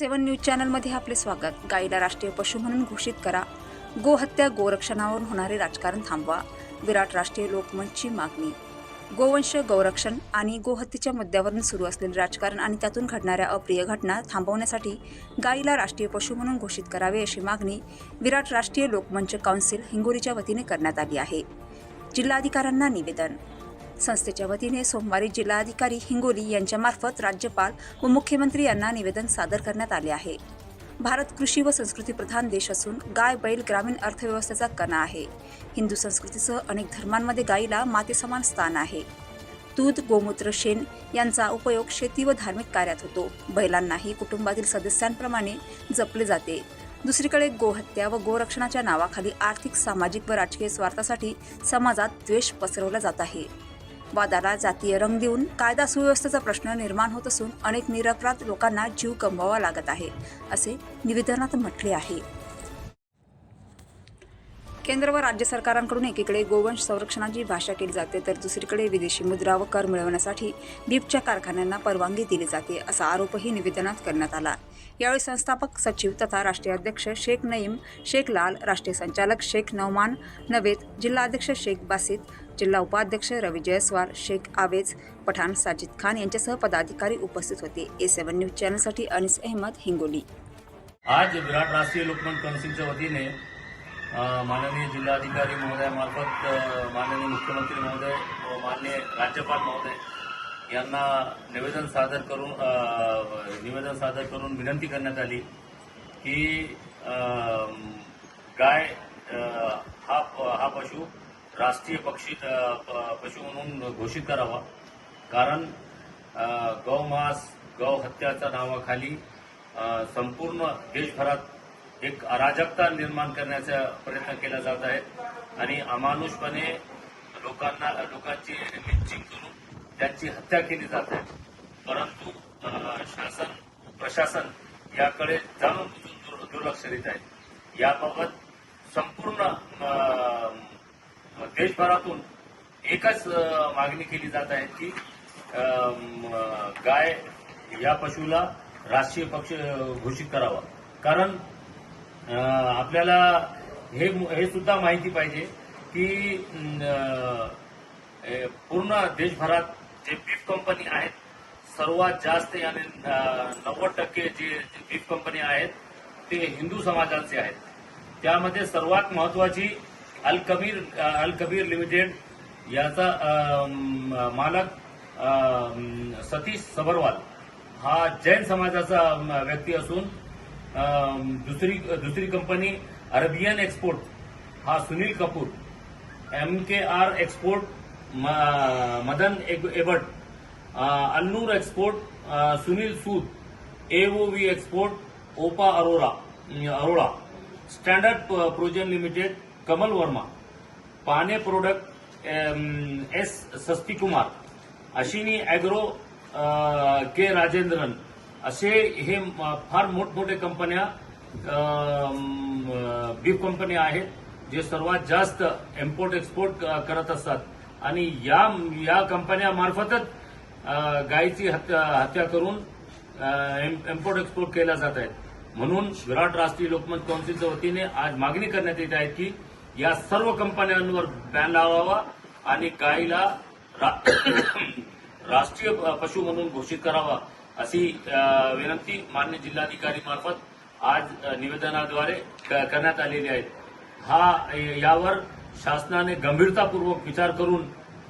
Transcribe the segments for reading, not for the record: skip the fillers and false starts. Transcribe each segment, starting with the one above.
A7 news चॅनलमध्ये आपले स्वागत। गाईला राष्ट्रीय पशु म्हणून घोषित करा, गोहत्या गोरक्षणावरून होणारे राजकारण थांबवा, विराट राष्ट्रीय लोकमंचची मागणी। गोवंश गोरक्षण आणि गोहत्येच्या मुद्द्यावरून सुरू असलेले राजकारण आणि त्यातून घडणाऱ्या अप्रिय घटना थांबवण्यासाठी गाईला राष्ट्रीय पशु म्हणून घोषित करावे अशी मागणी विराट राष्ट्रीय लोकमंच काउन्सिल हिंगोलीच्या वतीने करण्यात आली आहे। जिल्हाधिकाऱ्यांना निवेदन। संस्थेच्या वतीने सोमवारी जिल्हाधिकारी हिंगोली यांच्यामार्फत राज्यपाल व मुख्यमंत्री यांना निवेदन सादर करण्यात आले आहे। भारत कृषी व संस्कृती प्रधान देश असून गाय बैल ग्रामीण अर्थव्यवस्थेचा कणा आहे। हिंदू संस्कृतीसह अनेक धर्मांमध्ये गायीला मातेसमान स्थान आहे। दूध, गोमूत्र, शेण यांचा उपयोग शेती व धार्मिक कार्यात होतो। बैलांनाही कुटुंबातील सदस्यांप्रमाणे जपले जाते। दुसरीकडे गोहत्या व गोरक्षणाच्या नावाखाली आर्थिक, सामाजिक व राजकीय स्वार्थासाठी समाजात द्वेष पसरवला जात आहे। वादाला जातीय रंग देऊन कायदा सुव्यवस्थेचा प्रश्न निर्माण होत असून अनेक निरपराध लोकांना जीव गमवावा लागत आहे, असे निवेदनात म्हटले आहे। केंद्र व राज्य सरकारांकडून एकीकडे गोवंश संरक्षणाची भाषा केली जाते, तर दुसरीकडे विदेशी मुद्रा व कर मिळवण्यासाठी बीफच्या कारखान्यांना परवानगी दिली जाते, असा आरोपही निवेदनात करण्यात आला। यावेळी संस्थापक सचिव तथा राष्ट्रीय अध्यक्ष शेख नईम शेख लाल, राष्ट्रीय संचालक शेख नौमान नवेद, जिल्हा अध्यक्ष शेख बासित, जिल्हा उपाध्यक्ष रवी जयस्वाल, शेख आवेज पठाण, साजिद खान यांच्यासह पदाधिकारी उपस्थित होते। A7 न्यूज चॅनलसाठी अनिस अहमद, हिंगोली। आज विराट राष्ट्रीय लोकमंच काउन्सिलच्या वतीने माननीय जिल्हाधिकारी महोदयामार्फत माननीय मुख्यमंत्री महोदय व माननीय राज्यपाल महोदय यांना निवेदन सादर करून विनंती करण्यात आली की गाय हा पशु राष्ट्रीय पशु म्हणून घोषित करावा। कारण गौमांस, गौहत्याच्या नावाखाली संपूर्ण देशभरात एक अराजकता निर्माण करण्याचा प्रयत्न केला जात आहे आणि अमानुषपणे लोकांची लिंचिंग करून त्यांची हत्या केली जात आहे। परंतु प्रशासन याकडे जाणून बुजून दुर्लक्ष करीत आहे। याबाबत संपूर्ण देशभरातून एकच मागणी केली जात आहे की गाय या पशुला राष्ट्रीय पक्ष घोषित करावा। कारण आपल्याला हे सुद्धा माहिती पाहिजे की पूर्ण देशभरात जे बीफ कंपनी आहेत, सर्वात जास्त यानी 90% जे बीफ कंपनी आहेत ते हिंदू समाजाचे आहेत। त्यामध्ये सर्वात महत्वाची अल कबीर लिमिटेड याचा मालक सतीश सबरवाल हा जैन समाजाचा व्यक्ती असून दुसरी कंपनी अरेबियन एक्सपोर्ट हा Sunil Kapoor, MKR export Madan Abbott, Alnoor export Sunil Sood, AOV export ओपा Arora, standard frozen limited Kamal Verma, पाने प्रोडक्ट S सस्ती कुमार, अशिनी एग्रो के राजेंद्रन, असे हे फार मोठमोठे कंपन्या बीफ कंपन्या आहेत जे सर्वात जास्त इम्पोर्ट एक्सपोर्ट करत असतात आणि या कंपन्या मार्फतच गायीची हत्या करून इम्पोर्ट एक्सपोर्ट केल्या जात आहेत। म्हणून विराट राष्ट्रीय लोकमंच काउन्सिलच्या वतीने आज मागणी करण्यात येत आहे की या सर्व कंपन्यांवर बॅन लावावा आणि गायीला राष्ट्रीय पशु म्हणून घोषित करावा, अशी विनंती माननीय जिल्हाधिकारी मार्फत आज निवेदनाद्वारे करण्यात आलेली आहे। यावर शासनाने गंभीरतापूर्वक विचार करून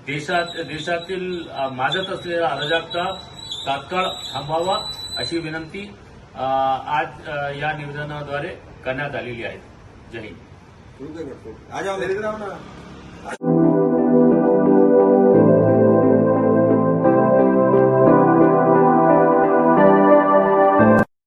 देशातील माजत असलेला अराजकता तात्काळ थांबवावा, अशी विनंती आज या निवेदनाद्वारे करण्यात आलेली आहे। जय हिंद।